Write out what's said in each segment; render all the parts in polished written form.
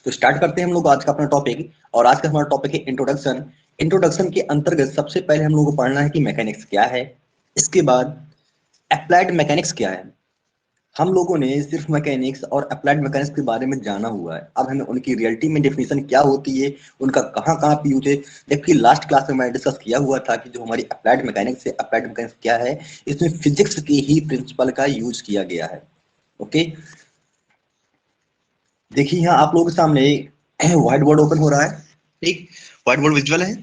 तो स्टार्ट करते हैं हम लोग आज का अपना टॉपिक। और आज का हमारा टॉपिक है इंट्रोडक्शन। इंट्रोडक्शन के अंतर्गत सबसे पहले हम लोगों को पढ़ना है कि मैकेनिक्स क्या है। इसके बाद अप्लाइड मैकेनिक्स क्या है। हम लोगों ने सिर्फ मैकेनिक्स और अप्लाइड मैकेनिक्स के बारे में जाना हुआ है, अब हमें उनकी रियलिटी में डेफिनेशन क्या होती है, उनका कहाँ कहाँ पे यूज है। जबकि लास्ट क्लास में मैंने डिस्कस किया हुआ था कि जो हमारी अप्लाइड मैकेनिक्स है, अप्लाइड मैकेनिक्स क्या है, इसमें फिजिक्स के ही प्रिंसिपल का यूज किया गया है। ओके, देखिए यहाँ आप लोगों के सामने व्हाइट बोर्ड ओपन हो रहा है। ठीक, व्हाइट बोर्ड विजुअल है।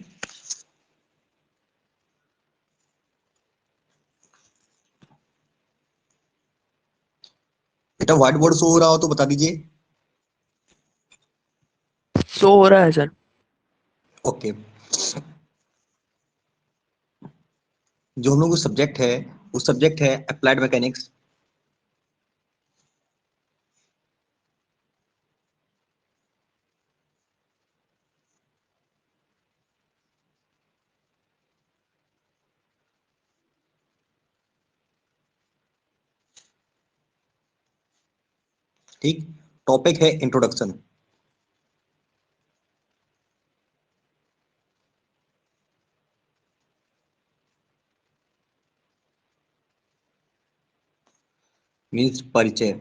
बेटा व्हाइट बोर्ड शो हो रहा हो तो बता दीजिए। शो हो रहा है सर। ओके, जो हम लोग को सब्जेक्ट है वो सब्जेक्ट है अप्लाइड मैकेनिक्स। ठीक, टॉपिक है इंट्रोडक्शन। मीन्स परिचय।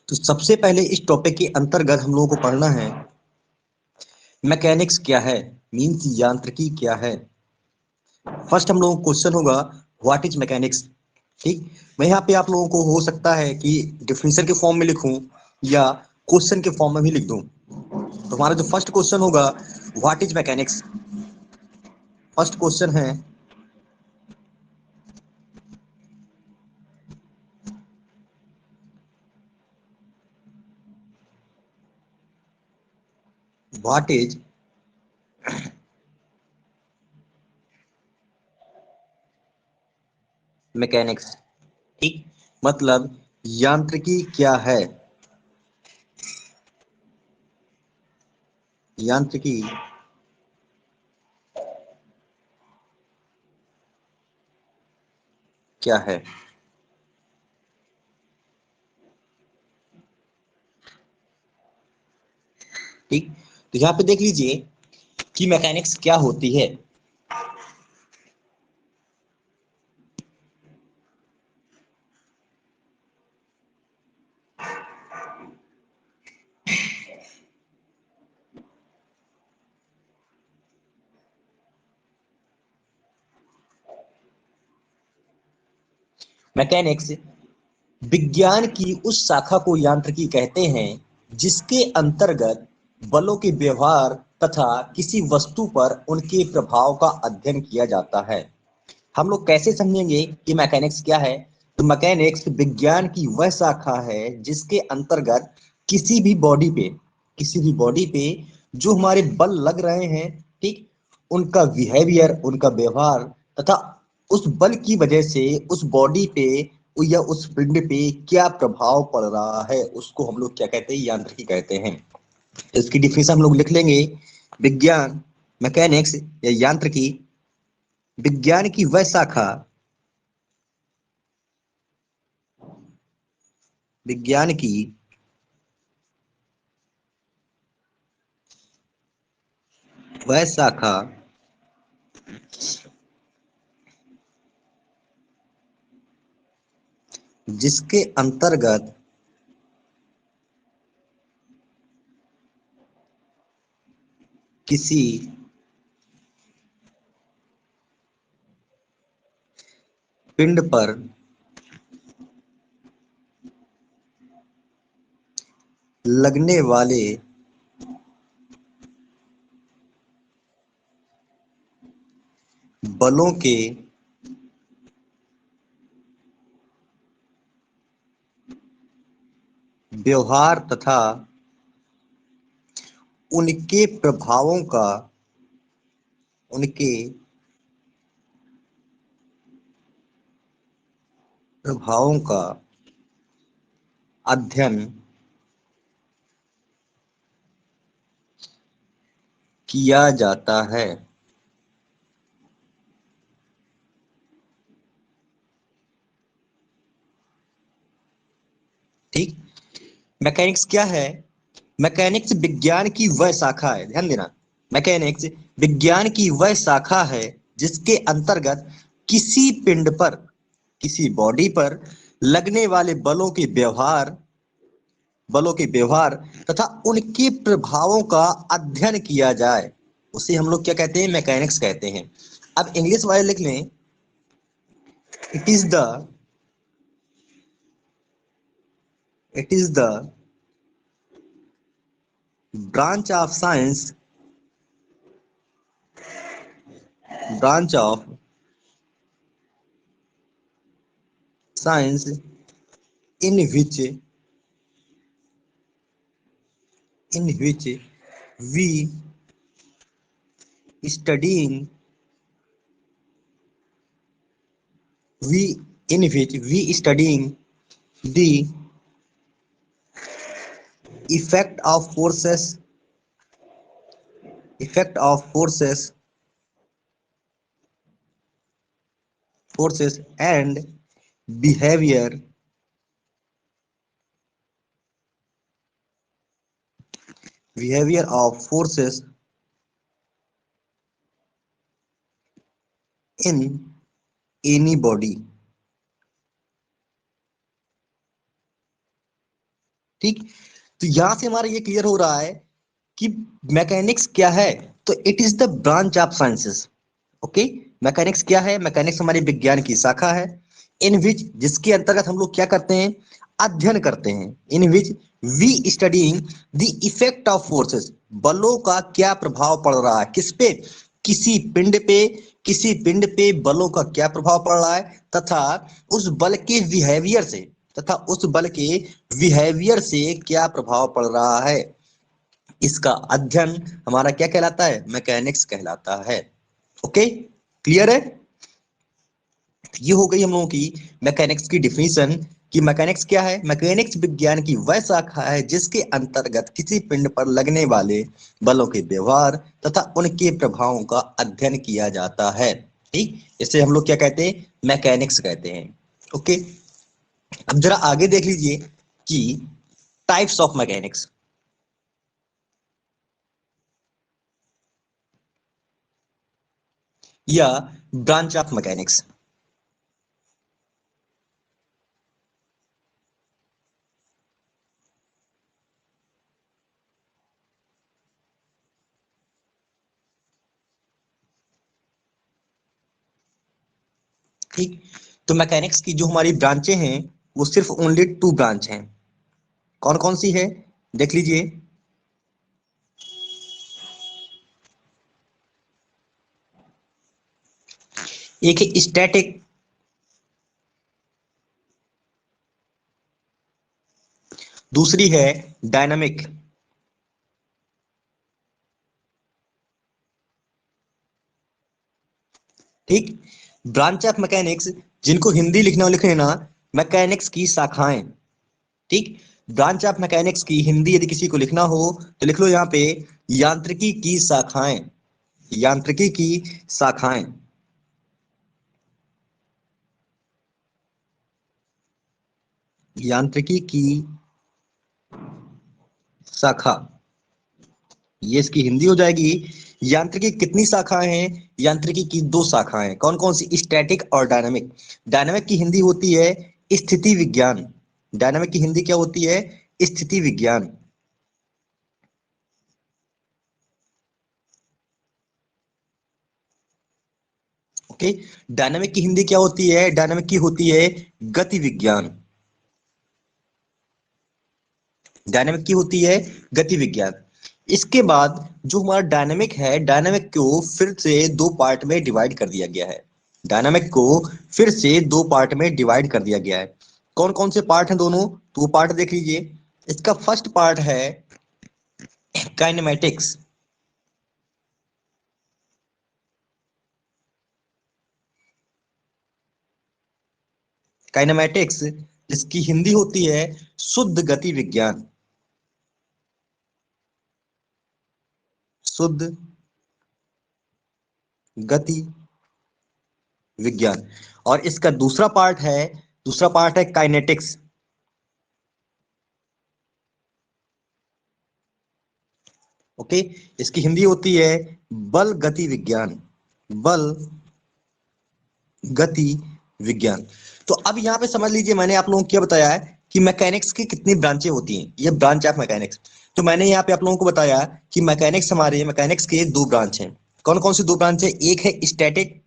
तो सबसे पहले इस टॉपिक के अंतर्गत हम लोगों को पढ़ना है मैकेनिक्स क्या है, मीन्स यांत्रिकी क्या है। फर्स्ट हम लोगों को क्वेश्चन होगा व्हाट इज मैकेनिक्स। ठीक, मैं यहाँ पे आप लोगों को हो सकता है कि डिफिनेशन के फॉर्म में लिखूं या क्वेश्चन के फॉर्म में भी लिख दूं। तो हमारा जो फर्स्ट क्वेश्चन होगा what is mechanics. First question है व्हाट इज मैकेनिक्स। ठीक, मतलब यांत्रिकी क्या है। यांत्रिकी क्या है। ठीक, तो यहाँ पे देख लीजिए कि मैकेनिक्स क्या होती है। मैकेनिक्स विज्ञान की उस शाखा को यांत्रिकी कहते हैं जिसके अंतर्गत बलों के व्यवहार तथा किसी वस्तु पर उनके प्रभाव का अध्ययन किया जाता है। हम लोग कैसे समझेंगे कि मैकेनिक्स क्या है। तो मैकेनिक्स विज्ञान की वह शाखा है जिसके अंतर्गत किसी भी बॉडी पे किसी भी बॉडी पे जो हमारे बल लग रहे हैं, ठीक, उनका बिहेवियर, उनका व्यवहार तथा उस बल की वजह से उस बॉडी पे या उस पिंड पे क्या प्रभाव पड़ रहा है, उसको हम लोग क्या कहते हैं, यांत्रिकी कहते हैं। इसकी डिफिनेशन हम लोग लिख लेंगे। विज्ञान, मैकेनिक्स या यांत्रिकी विज्ञान की वह शाखा विज्ञान की वह शाखा जिसके अंतर्गत किसी पिंड पर लगने वाले बलों के व्यवहार तथा उनके प्रभावों का अध्ययन किया जाता है। ठीक। मैकेनिक्स क्या है? मैकेनिक्स विज्ञान की वह शाखा है, ध्यान देना, मैकेनिक्स विज्ञान की वह शाखा है जिसके अंतर्गत किसी पिंड पर, किसी बॉडी पर लगने वाले बलों के व्यवहार तथा उनके प्रभावों का अध्ययन किया जाए, उसे हम लोग क्या कहते हैं? मैकेनिक्स कहते हैं। अब इंग्लिश वाले लिख लें, it is the it is the branch of science, branch of science in which we studying we studying the effect of forces and behavior of forces in any body। ठीक। तो यहां से हमारा ये क्लियर हो रहा है कि मैकेनिक्स क्या है। तो it is the branch of sciences. Okay, mechanics क्या है? मैकेनिक्स हमारे विज्ञान की शाखा है, इन विच, जिसके अंतर्गत हम लोग क्या करते हैं? अध्ययन करते हैं। In which we studying the effect of forces, बलों का क्या प्रभाव पड़ रहा है, किस पे? किसी पिंड पे, किसी पिंड पे बलों का क्या प्रभाव पड़ रहा है, तथा उस बल के बिहेवियर से, क्या प्रभाव पड़ रहा है, इसका अध्ययन हमारा क्या कहलाता है? मैकेनिक्स कहलाता है। ओके, क्लियर है? ये हो गई हम लोगों की मैकेनिक्स की डिफिनीशन कि मैकेनिक्स क्या है। मैकेनिक्स विज्ञान की वह शाखा है जिसके अंतर्गत किसी पिंड पर लगने वाले बलों के व्यवहार तथा उनके प्रभावों का अध्ययन किया जाता है। ठीक, इसे हम लोग क्या कहते हैं? मैकेनिक्स कहते हैं। ओके, अब जरा आगे देख लीजिए कि टाइप्स ऑफ मैकेनिक्स या ब्रांच ऑफ मैकेनिक्स। ठीक, तो मैकेनिक्स की जो हमारी ब्रांचें हैं वो सिर्फ ओनली 2 ब्रांच हैं। कौन कौन सी है? देख लीजिए। एक है स्टैटिक, दूसरी है डायनामिक। ठीक, ब्रांच ऑफ मैकेनिक्स, जिनको हिंदी लिखना हो लिख लेना, मैकेनिक्स की शाखाएं। ठीक, ब्रांच ऑफ मैकेनिक्स की हिंदी यदि किसी को लिखना हो तो लिख लो यहाँ पे, यांत्रिकी की शाखाएं। यांत्रिकी की शाखाएं। यांत्रिकी की शाखा, ये इसकी हिंदी हो जाएगी। यांत्रिकी कितनी शाखाएं हैं? यांत्रिकी की 2 शाखाएं। कौन कौन सी? स्टैटिक और डायनामिक। डायनामिक की हिंदी होती है स्थिति विज्ञान। डायनामिक की हिंदी क्या होती है? स्थिति विज्ञान। ओके, डायनामिक की हिंदी क्या होती है? डायनामिक की होती है गति विज्ञान। डायनामिक की होती है गति विज्ञान। इसके बाद जो हमारा डायनामिक है, डायनामिक को फिर से 2 पार्ट में डिवाइड कर दिया गया है। डायनामिक को फिर से 2 पार्ट में डिवाइड कर दिया गया है। कौन कौन से पार्ट हैं दोनों? तो वो पार्ट देख लीजिए। इसका फर्स्ट पार्ट है काइनेमैटिक्स। काइनेमैटिक्स, इसकी हिंदी होती है शुद्ध गति विज्ञान। शुद्ध गति विज्ञान। और इसका दूसरा पार्ट है काइनेटिक्स। ओके, इसकी हिंदी होती है बल गति विज्ञान, बल गति विज्ञान। तो अब यहाँ पे समझ लीजिए, मैंने आप लोगों को क्या बताया है कि मैकेनिक्स की कितनी ब्रांचें होती हैं, ये ब्रांच ऑफ मैकेनिक्स। तो मैंने यहाँ पे आप लोगों को बताया कि मैकेनिक्स, हमारे मैकेनिक्स के दो ब्रांच हैं। कौन कौन सी दो ब्रांच है? एक है स्टैटिक,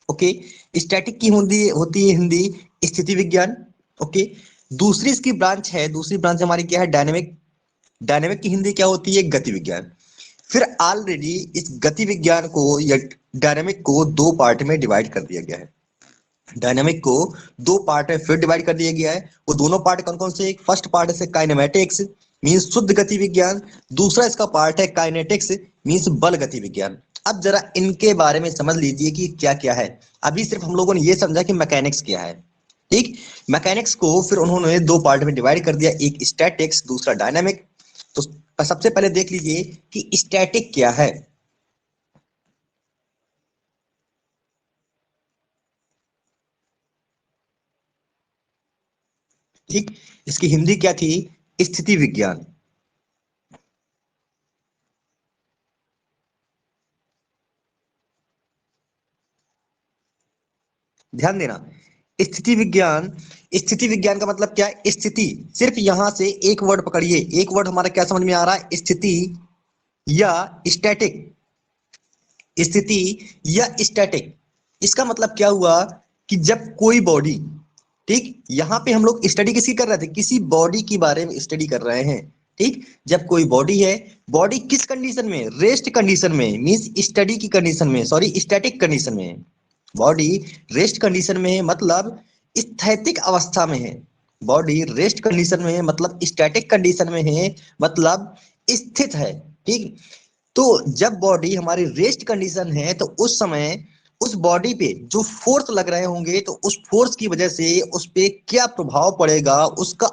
ओके, स्टैटिक की हिंदी होती है हिंदी स्थिति विज्ञान, ओके। दूसरी इसकी ब्रांच है, दूसरी ब्रांच हमारी क्या है? डायनेमिक। डायनेमिक की हिंदी क्या होती है? गति विज्ञान। फिर ऑलरेडी इस गति विज्ञान को या डायनेमिक को दो पार्ट में डिवाइड कर दिया गया है। डायनामिक को दो पार्ट में फिर डिवाइड कर दिया गया है। वो दोनों पार्ट कौन कौन से? फर्स्ट पार्ट है काइनेमेटिक्स, मींस शुद्ध गति विज्ञान। दूसरा इसका पार्ट है काइनेटिक्स, मींस बल गति विज्ञान। अब जरा इनके बारे में समझ लीजिए कि क्या क्या है। अभी सिर्फ हम लोगों ने ये समझा कि मैकेनिक्स क्या है, ठीक। मैकेनिक्स को फिर उन्होंने दो पार्ट में डिवाइड कर दिया, एक स्टैटिक्स, दूसरा डायनामिक। तो सबसे पहले देख लीजिए कि स्टैटिक क्या है। ठीक, इसकी हिंदी क्या थी? स्थिति विज्ञान। ध्यान देना, स्थिति विज्ञान। स्थिति विज्ञान का मतलब क्या है? स्थिति। सिर्फ यहां से एक वर्ड पकड़िए, एक वर्ड हमारा क्या समझ में आ रहा है? स्थिति या स्टैटिक। स्थिति या स्टैटिक, इसका मतलब क्या हुआ कि जब कोई बॉडी, ठीक, यहां पे हम लोग स्टडी किसकी कर रहे थे? किसी बॉडी के बारे में स्टडी कर रहे हैं, ठीक। जब कोई बॉडी है, बॉडी किस कंडीशन में? रेस्ट कंडीशन में, मींस स्टडी की कंडीशन में, सॉरी स्टैटिक कंडीशन में। बॉडी रेस्ट कंडीशन में है, मतलब स्थैतिक अवस्था में है। बॉडी रेस्ट कंडीशन में है मतलब स्टैटिक कंडीशन में है, मतलब स्थित है, ठीक। तो जब बॉडी हमारी रेस्ट कंडीशन है तो उस समय उस बॉडी पे जो फोर्स लग रहे होंगे, तो उस फोर्स की वजह से उस पे क्या प्रभाव पड़ेगा, उसका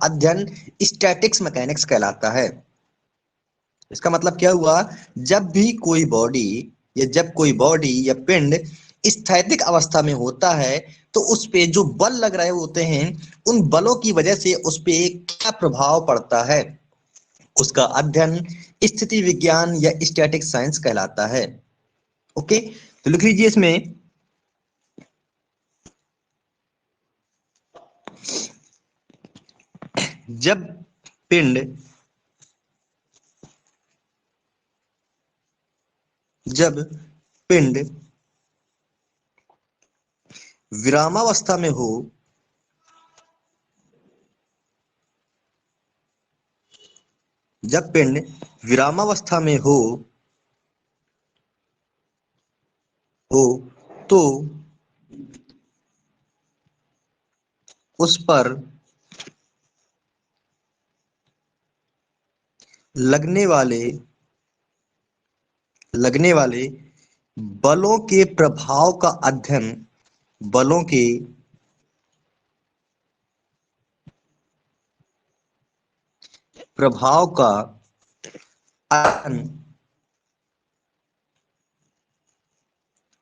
अध्ययन स्टैटिक्स मैकेनिक्स कहलाता है। इसका मतलब क्या हुआ? जब भी कोई बॉडी या पिंड स्थैतिक अवस्था में होता है, तो उस पे जो बल लग रहे होते हैं, उन बलों की वजह से उस पे क्या प्रभाव पड़ता है, उसका अध्ययन स्थिति विज्ञान या स्टैटिक साइंस कहलाता है। ओके, तो लिख लीजिए इसमें, जब पिंड जब पिंड विरामावस्था में हो, जब पिंड विरामावस्था में हो तो उस पर लगने वाले लगने वाले बलों के प्रभाव का अध्ययन बलों के प्रभाव का अध्ययन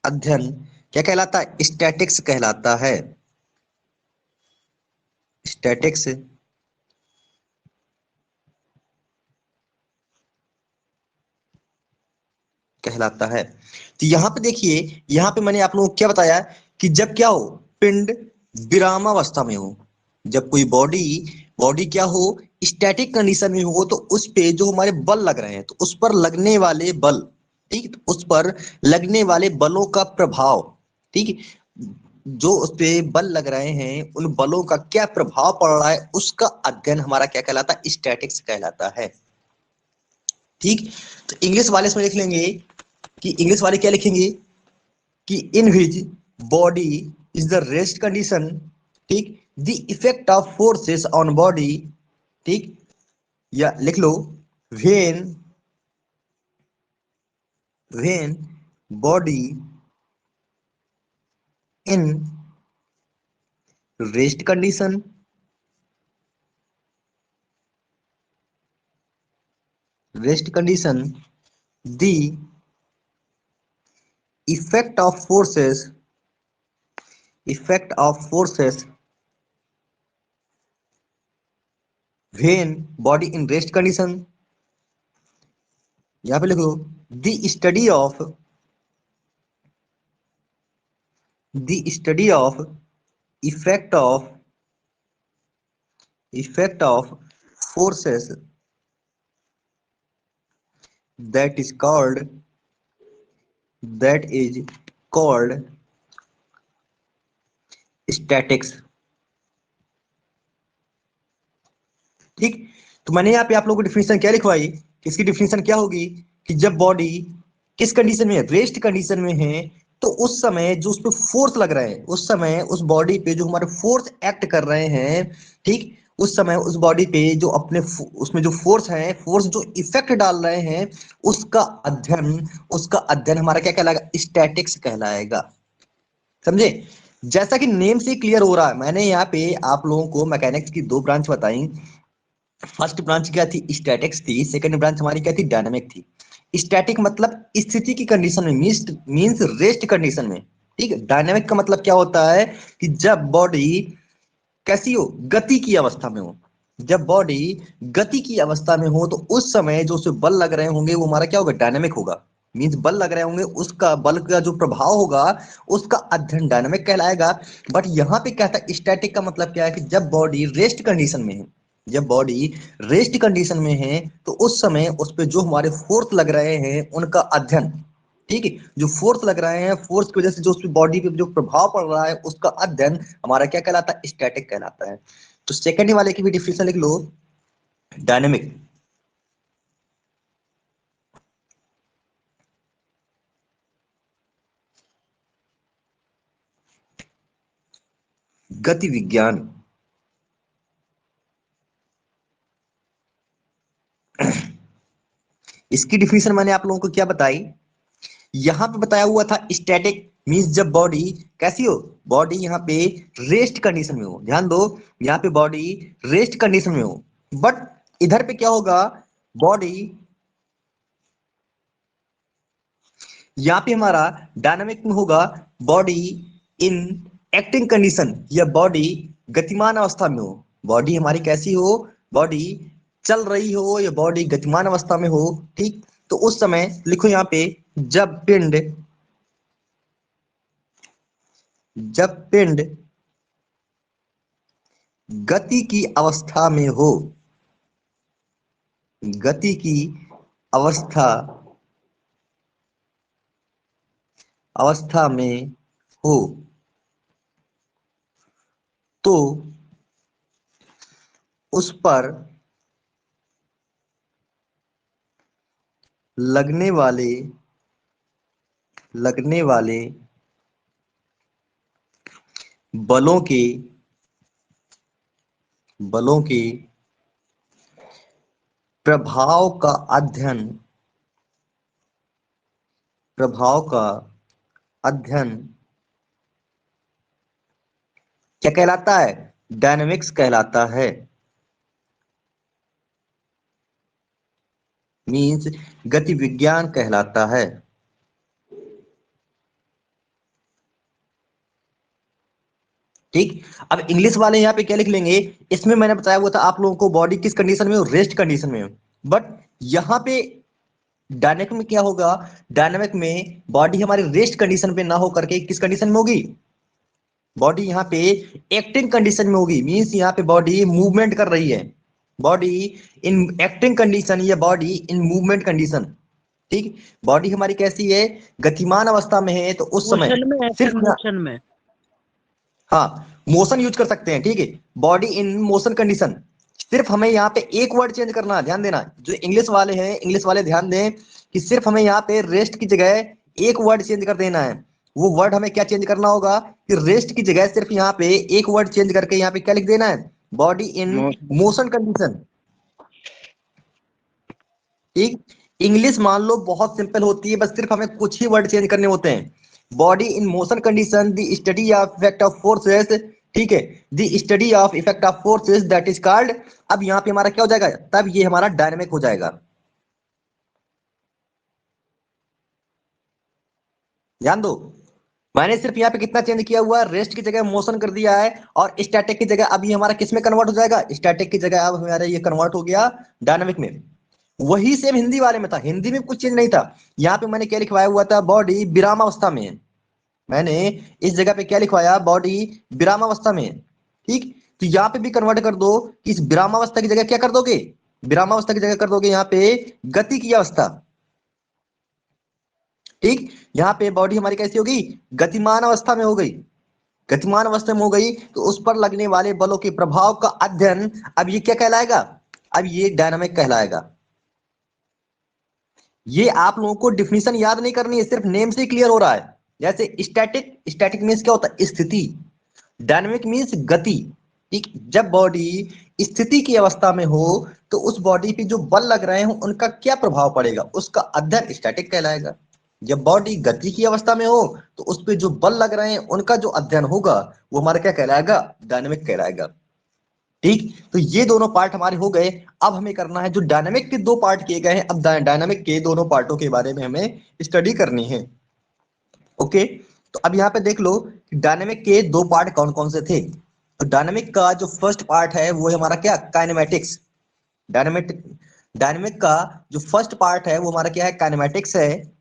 अध्ययन क्या कहलाता है? स्टैटिक्स कहलाता है। स्टैटिक्स कहलाता है। तो यहाँ पे देखिए, यहाँ पे मैंने आप लोगों को क्या बताया कि जब क्या हो? पिंड विरामावस्था में हो। जब कोई बॉडी बॉडी क्या हो? स्टैटिक कंडीशन में हो, तो उस पे जो हमारे बल लग रहे हैं, तो उस पर लगने वाले बल, ठीक, तो उस पर लगने वाले बलों का प्रभाव, ठीक, जो उस पे बल लग रहे हैं, उन बलों का क्या प्रभाव पड़ रहा है, उसका अध्ययन हमारा क्या कहलाता है? स्टैटिक्स कहलाता है, ठीक। तो इंग्लिश वाले इसमें लिख लेंगे कि इंग्लिश वाले क्या लिखेंगे कि in which body is the rest condition, ठीक, the effect of forces on body, ठीक, या लिख लो when when body in rest condition, the effect of forces when body in rest condition, यहां पे लिख दो the study of effect of forces that is called statics. ठीक, तो मैंने यहाँ पे आप लोगों को डिफिनेशन क्या लिखवाई कि इसकी डिफिनेशन क्या होगी कि जब बॉडी किस कंडीशन में है, रेस्ट कंडीशन में है, तो उस समय जो उस पे फोर्स लग रहे हैं, उस समय उस बॉडी पे जो हमारे फोर्स एक्ट कर रहे हैं, ठीक, उस समय उस बॉडी पे जो अपने उसमें जो फोर्स है, फोर्स जो इफेक्ट डाल रहे हैं, उसका अध्ययन हमारा क्या कहलाएगा, स्टैटिक्स कहलाएगा। समझे? जैसा कि नेम से क्लियर हो रहा है, मैंने यहाँ पे आप लोगों को मैकेनिक्स की दो ब्रांच बताई। फर्स्ट ब्रांच क्या थी, स्टैटिक्स थी। सेकंड ब्रांच हमारी क्या थी, डायनामिक थी। स्टैटिक मतलब स्थिति की कंडीशन में, मींस रेस्ट कंडीशन में। ठीक है। डायनामिक का मतलब क्या होता है कि जब बॉडी कैसी हो, गति की अवस्था में हो। जब बॉडी गति की अवस्था में हो तो उस समय जो उसे बल लग रहे होंगे वो हमारा क्या होगा, डायनामिक होगा। मींस बल लग रहे होंगे, उसका बल का जो प्रभाव होगा उसका अध्ययन डायनामिक कहलाएगा। बट यहाँ पे क्या था, स्टैटिक का मतलब क्या है कि जब बॉडी रेस्ट कंडीशन में है, जब बॉडी रेस्ट कंडीशन में है तो उस समय उस पे जो हमारे फोर्स लग रहे हैं उनका अध्ययन, ठीक है, जो फोर्स लग रहे हैं, फोर्स की वजह से जो उस बॉडी पे जो प्रभाव पड़ रहा है उसका अध्ययन हमारा क्या कहलाता है, स्टैटिक कहलाता है। तो सेकंड वाले की भी डिफिनेशन लिख लो, डायनेमिक। गति विज्ञान, इसकी डिफिनेशन मैंने आप लोगों को क्या बताई, यहां पे बताया हुआ था स्टैटिक मींस जब बॉडी कैसी हो, बॉडी यहाँ पे रेस्ट कंडीशन में हो। ध्यान दो, यहाँ पे बॉडी रेस्ट कंडीशन में हो। बट इधर पे क्या होगा, बॉडी यहाँ पे हमारा डायनामिक में होगा, बॉडी इन एक्टिंग कंडीशन, या बॉडी गतिमान अवस्था में हो। बॉडी हमारी कैसी हो, बॉडी चल रही हो या बॉडी गतिमान अवस्था में हो। ठीक, तो उस समय लिखो यहाँ पे, जब पिंड जब पिंड गति की अवस्था में हो, गति की अवस्था अवस्था में हो, तो उस पर लगने वाले लगने वाले बलों के बलों के प्रभाव का अध्ययन प्रभाव का अध्ययन क्या कहलाता है, डायनेमिक्स कहलाता है। मींस गति विज्ञान कहलाता है। ठीक, अब इंग्लिश वाले यहाँ पे क्या लिख लेंगे, इसमें मैंने बताया हुआ था आप लोगों को बॉडी किस कंडीशन में हो, रेस्ट कंडीशन में हो। बट यहाँ पे डायनेमिक में क्या होगा, डायनेमिक में बॉडी हमारी रेस्ट कंडीशन पे ना हो करके किस कंडीशन में होगी, बॉडी यहाँ पे एक्टिंग कंडीशन में होगी। मींस यहाँ पे बॉडी मूवमेंट कर रही है, बॉडी इन एक्टिंग कंडीशन या बॉडी इन मूवमेंट कंडीशन। ठीक, बॉडी हमारी कैसी है, गतिमान अवस्था में है, तो उस समय मोशन में है सिर्फ सर, मोशन में। हाँ, मोशन यूज कर सकते हैं। ठीक है, बॉडी इन मोशन कंडीशन। सिर्फ हमें यहाँ पे एक वर्ड चेंज करना है, ध्यान देना, जो इंग्लिश वाले हैं, इंग्लिश वाले ध्यान दें कि सिर्फ हमें यहाँ पे रेस्ट की जगह एक वर्ड चेंज कर देना है। वो वर्ड हमें क्या चेंज करना होगा कि रेस्ट की जगह सिर्फ यहाँ पे एक वर्ड चेंज करके यहाँ पे क्या लिख देना है, body in motion. Motion condition. ठीक, इंग्लिश मान लो बहुत सिंपल होती है, बस सिर्फ हमें कुछ ही वर्ड चेंज करने होते हैं। Body in motion condition, the study of effect of forces. ठीक है, the study of effect of forces that is called. अब यहाँ पे हमारा क्या हो जाएगा, तब ये हमारा डायनेमिक हो जाएगा। ध्यान दो, मैंने सिर्फ यहाँ पे कितना चेंज किया हुआ है, रेस्ट की जगह मोशन कर दिया है, और स्टैटिक की जगह अब ये हमारा किस में कन्वर्ट हो जाएगा, स्टैटिक की जगह अब हमारा ये कन्वर्ट हो गया डायनामिक में। वही सेम हिंदी वाले में था, हिंदी में कुछ चेंज नहीं था। यहाँ पे मैंने क्या लिखवाया हुआ था, बॉडी विरामावस्था में है। मैंने इस जगह पे क्या लिखवाया, बॉडी विरामावस्था में है। ठीक, तो यहाँ पे भी कन्वर्ट कर दो कि इस विरामावस्था की जगह क्या कर दोगे, विरामावस्था की जगह कर दोगे यहाँ पे गति की अवस्था। ठीक, यहाँ पे बॉडी हमारी कैसी होगी, गतिमान अवस्था में हो गई। गतिमान अवस्था में हो गई तो उस पर लगने वाले बलों के प्रभाव का अध्ययन, अब ये क्या कहलाएगा, अब ये डायनामिक कहलाएगा। ये आप लोगों को डिफिनीशन याद नहीं करनी है, सिर्फ नेम से क्लियर हो रहा है। जैसे स्टैटिक, स्टैटिक मीन्स क्या होता है, स्थिति। डायनामिक मीन्स गति। ठीक, जब बॉडी स्थिति की अवस्था में हो तो उस बॉडी पे जो बल लग रहे हैं उनका क्या प्रभाव पड़ेगा, उसका अध्ययन स्टैटिक कहलाएगा। जब बॉडी गति की अवस्था में हो तो उस पे जो बल लग रहे हैं उनका जो अध्ययन होगा वो हमारा क्या कहलाएगा, डायनामिक कहलाएगा। ठीक, तो ये दोनों पार्ट हमारे हो गए। अब हमें करना है, जो डायनामिक के दो पार्ट किए गए हैं, अब डायनामिक के दोनों पार्टों के बारे में हमें स्टडी करनी है। ओके, तो अब यहाँ पे देख लो डायनामिक के दो पार्ट कौन कौन से थे। तो डायनामिक का जो फर्स्ट पार्ट है वो है हमारा क्या, काइनेमेटिक्स। डायनामिक डायनामिक का जो फर्स्ट पार्ट है वो हमारा क्या है, काइनेमेटिक्स है।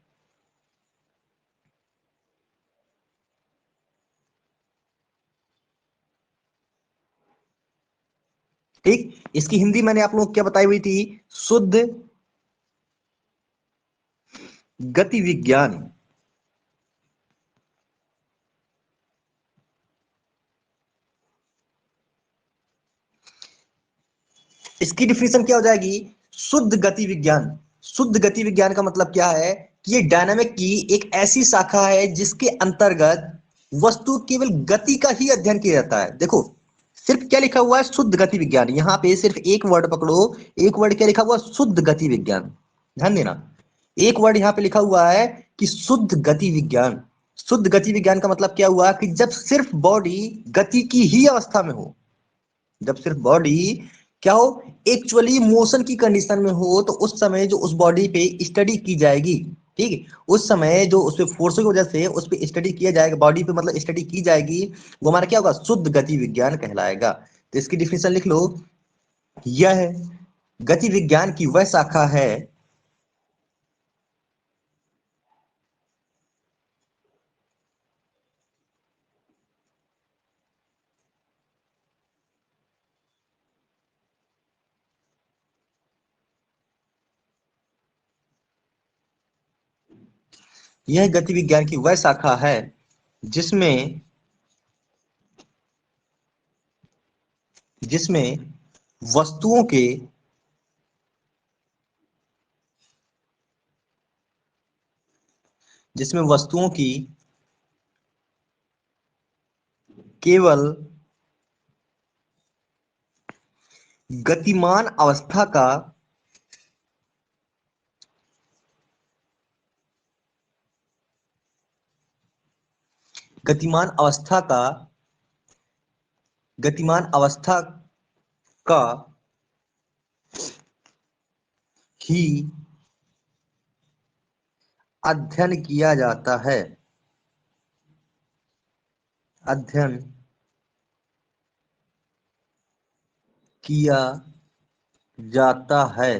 ठीक, इसकी हिंदी मैंने आप लोगों को क्या बताई हुई थी, शुद्ध गति विज्ञान। इसकी डिफिनेशन क्या हो जाएगी, शुद्ध गति विज्ञान। शुद्ध गति विज्ञान का मतलब क्या है कि ये डायनामिक की एक ऐसी शाखा है जिसके अंतर्गत वस्तु केवल गति का ही अध्ययन किया जाता है। देखो सिर्फ क्या लिखा हुआ है, शुद्ध गति विज्ञान। यहाँ पे सिर्फ एक वर्ड पकड़ो, एक वर्ड क्या लिखा हुआ, शुद्ध गति विज्ञान। ध्यान देना, एक वर्ड यहाँ पे लिखा हुआ है कि शुद्ध गति विज्ञान। शुद्ध गति विज्ञान का मतलब क्या हुआ कि जब सिर्फ बॉडी गति की ही अवस्था में हो, जब सिर्फ बॉडी क्या हो, एक्चुअली मोशन की कंडीशन में हो, तो उस समय जो उस बॉडी पे स्टडी की जाएगी। ठीक है, उस समय जो उस पे फोर्स की वजह से उस पे स्टडी किया जाएगा, बॉडी पे मतलब स्टडी की जाएगी, वो हमारा क्या होगा, शुद्ध गति विज्ञान कहलाएगा। तो इसकी डिफिनेशन लिख लो, यह गति विज्ञान की वह शाखा है यह गति विज्ञान की वह शाखा है जिसमें जिसमें वस्तुओं के जिसमें वस्तुओं की केवल गतिमान अवस्था का गतिमान अवस्था का गतिमान अवस्था का ही अध्ययन किया जाता है, अध्ययन किया जाता है।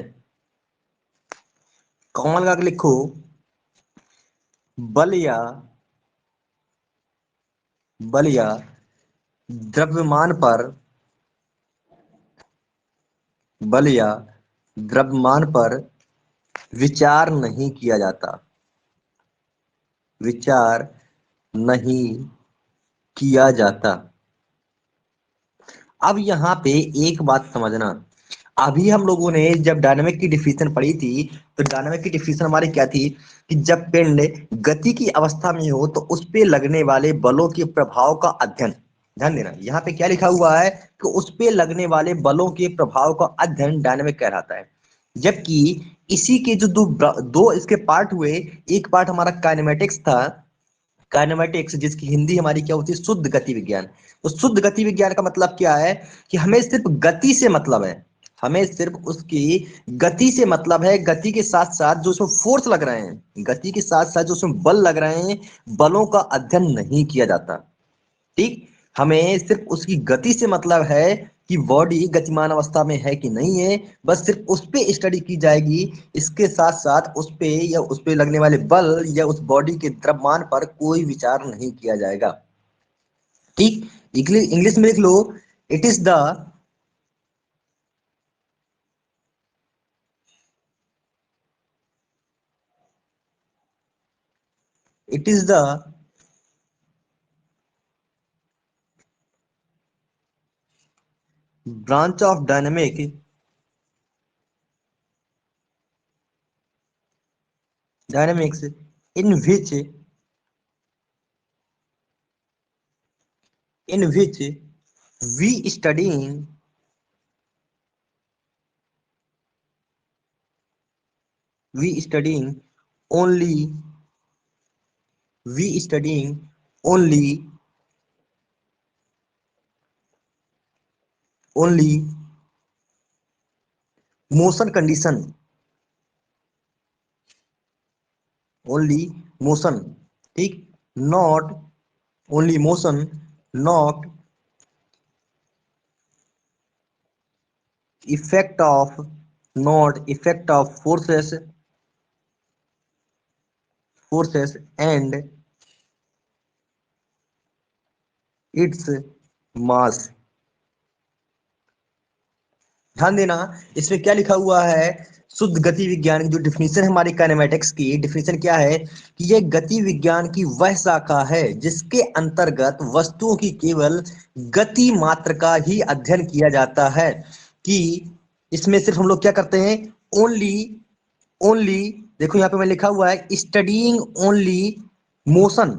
कॉमा लगा के लिखो, बल या बल या द्रव्यमान पर बल या द्रव्यमान पर विचार नहीं किया जाता, विचार नहीं किया जाता। अब यहाँ पे एक बात समझना, अभी हम लोगों ने जब डायनामिक की डिफिनेशन पढ़ी थी तो डायनामिक की डिफिनेशन हमारी क्या थी कि जब पिंड गति की अवस्था में हो तो उस पे लगने वाले बलों के प्रभाव का अध्ययन। ध्यान देना, यहाँ पे क्या लिखा हुआ है कि उस पे लगने वाले बलों के प्रभाव का अध्ययन डायनामिक कहलाता है। जबकि इसी के जो दो इसके पार्ट हुए, एक पार्ट हमारा काइनेमेटिक्स था, काइनेमेटिक्स जिसकी हिंदी हमारी क्या होती है, शुद्ध गति विज्ञान। तो शुद्ध गति विज्ञान का मतलब क्या है कि हमें सिर्फ गति से मतलब है, हमें सिर्फ उसकी गति से मतलब है, गति के साथ साथ जो उसमें फोर्स लग रहे हैं, गति के साथ साथ जो उसमें बल लग रहे हैं, बलों का अध्ययन नहीं किया जाता। ठीक, हमें सिर्फ उसकी गति से मतलब है कि बॉडी गतिमान अवस्था में है कि नहीं है, बस सिर्फ उस पे स्टडी की जाएगी। इसके साथ साथ उस पे या उस पे लगने वाले बल या उस बॉडी के द्रव्यमान पर कोई विचार नहीं किया जाएगा। ठीक, इंग्लिश में लिख लो, it is the it is the branch of dynamics in which we studying we studying only we studying only motion condition, only motion। ठीक, not only motion, not effect of forces and its mass। ध्यान देना, इसमें क्या लिखा हुआ है, शुद्ध गति विज्ञान की जो डिफिनीशन है हमारी काइनेमेटिक्स की, डिफिनीशन क्या है कि ये गति विज्ञान की वह शाखा है जिसके अंतर्गत वस्तुओं की केवल गति मात्र का ही अध्ययन किया जाता है। कि इसमें सिर्फ हम लोग क्या करते हैं, ओनली ओनली, देखो यहाँ पे मैं लिखा हुआ है स्टडीइंग ओनली मोशन।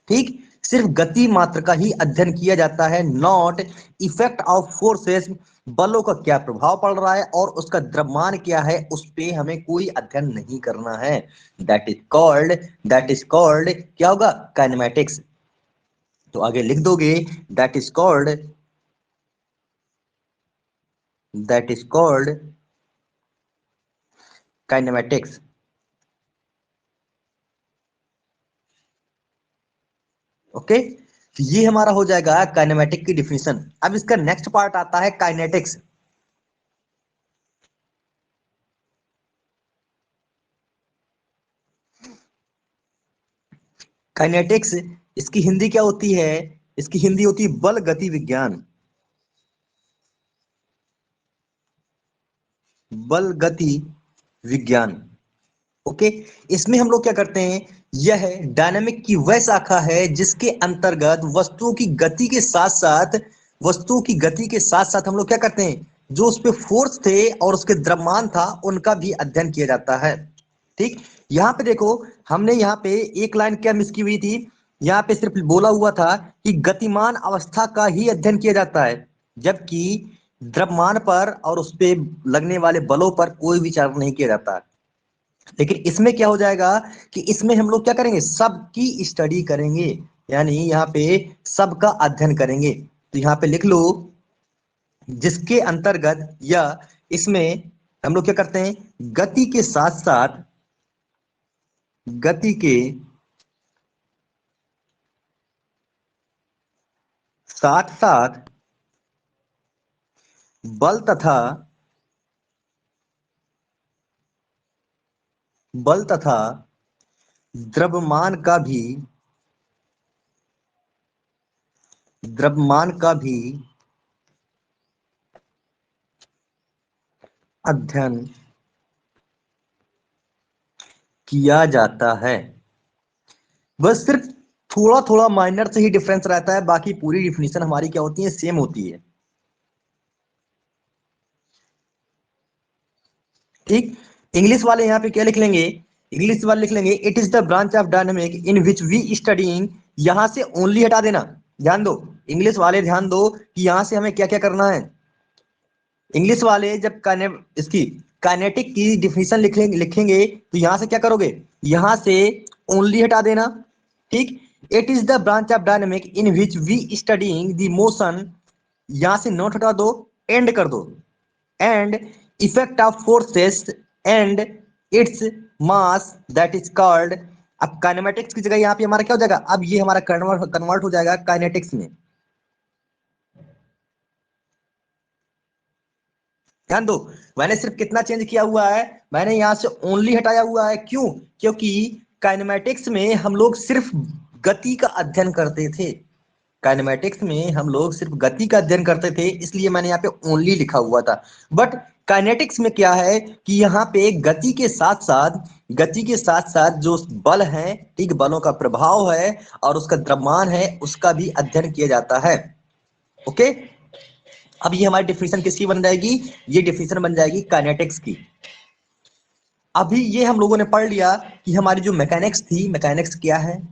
ठीक, सिर्फ गति मात्र का ही अध्ययन किया जाता है, नॉट इफेक्ट ऑफ फोर्सेस, बलों का क्या प्रभाव पड़ रहा है और उसका द्रव्यमान क्या है, उस पे हमें कोई अध्ययन नहीं करना है। दैट इज कॉल्ड क्या होगा, काइनेमेटिक्स। तो आगे लिख दोगे, that is called kinematics. Okay, ये हमारा हो जाएगा काइनेमेटिक की डिफिनीशन। अब इसका नेक्स्ट पार्ट आता है काइनेटिक्स। काइनेटिक्स, इसकी हिंदी क्या होती है, इसकी हिंदी होती है बल गति विज्ञान। बल गति विज्ञान। ओके, इसमें हम लोग क्या करते हैं, यह डायनामिक की वह शाखा है जिसके अंतर्गत वस्तुओं की गति के साथ साथ हम लोग क्या करते हैं, जो उस पे फोर्स थे और उसके द्रव्यमान था उनका भी अध्ययन किया जाता है। ठीक, यहाँ पे देखो, हमने यहाँ पे एक लाइन क्या मिस की हुई थी, यहाँ पे सिर्फ बोला हुआ था कि गतिमान अवस्था का ही अध्ययन किया जाता है, जबकि द्रव्यमान पर और उस पे लगने वाले बलों पर कोई विचार नहीं किया जाता। लेकिन इसमें क्या हो जाएगा कि इसमें हम लोग क्या करेंगे, सबकी स्टडी करेंगे, यानी यहाँ पे सबका अध्ययन करेंगे। तो यहाँ पे लिख लो, जिसके अंतर्गत या इसमें हम लोग क्या करते हैं, गति के साथ साथ गति के साथ साथ बल तथा बल तथा द्रव्यमान का भी अध्ययन किया जाता है। बस सिर्फ थोड़ा थोड़ा माइनर से ही डिफरेंस रहता है, बाकी पूरी डिफिनीशन हमारी क्या होती है, सेम होती है। ठीक, इंग्लिश वाले यहाँ पे क्या लिख लेंगे, इंग्लिश वाले लिख लेंगे, it is the branch of dynamic in which we studying. यहां से ओनली हटा देना, ध्यान दो इंग्लिश वाले, ध्यान दो कि यहां से हमें क्या क्या करना है। इंग्लिश वाले जब इसकी काइनेटिक की डिफिनीशन लिखेंगे तो यहां से क्या करोगे, यहां से ओनली हटा देना। ठीक, it is the branch of dynamic in which we studying the motion, यहां से नोट हटा दो, एंड कर दो, and effect of forces and its mass, that is called. अब काइनेमेटिक्स की जगह यहाँ पे हमारा क्या हो जाएगा, अब ये हमारा कन्वर्ट हो जाएगा काइनेटिक्स में। ध्यान दो, मैंने सिर्फ कितना चेंज किया हुआ है, मैंने यहां से ओनली हटाया हुआ है। क्यों? क्योंकि काइनेमैटिक्स में हम लोग सिर्फ गति का अध्ययन करते थे। काइनेमैटिक्स में हम लोग सिर्फ गति का अध्ययन करते थे, इसलिए मैंने यहाँ पे ओनली लिखा हुआ था। बट काइनेटिक्स में क्या है कि यहाँ पे गति के साथ साथ जो बल है, ठीक, बलों का प्रभाव है और उसका द्रव्यमान है, उसका भी अध्ययन किया जाता है। ओके, अब ये हमारी डिफिनेशन किसकी बन जाएगी? ये डिफिनेशन बन जाएगी काइनेटिक्स की। अभी ये हम लोगों ने पढ़ लिया कि हमारी जो मैकेनिक्स थी, मैकेनिक्स क्या है,